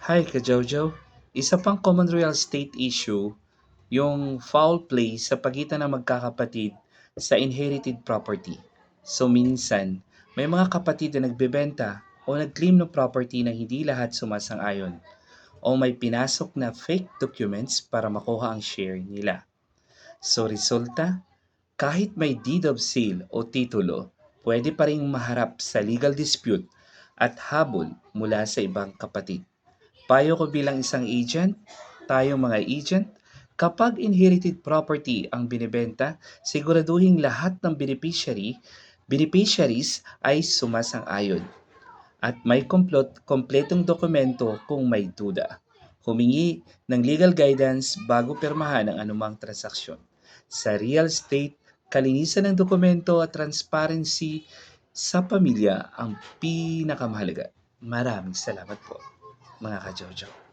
Hi, Ka-Jojo. Isa pang common real estate issue, yung foul play sa pagitan ng magkakapatid sa inherited property. So minsan, may mga kapatid na nagbebenta o nag-claim ng property na hindi lahat sumasang-ayon o may pinasok na fake documents para makuha ang share nila. So resulta, kahit may deed of sale o titulo, pwede pa rin maharap sa legal dispute at habol mula sa ibang kapatid. Payo ko bilang isang agent, tayong mga agent, kapag inherited property ang binibenta, siguraduhin lahat ng beneficiaries ay sumasang-ayon at may kompletong dokumento kung may duda. Humingi ng legal guidance bago pirmahan ang anumang transaksyon. Sa real estate, kalinisan ng dokumento at transparency sa pamilya ang pinakamahalaga. Maraming salamat po, mga ka-Jojo.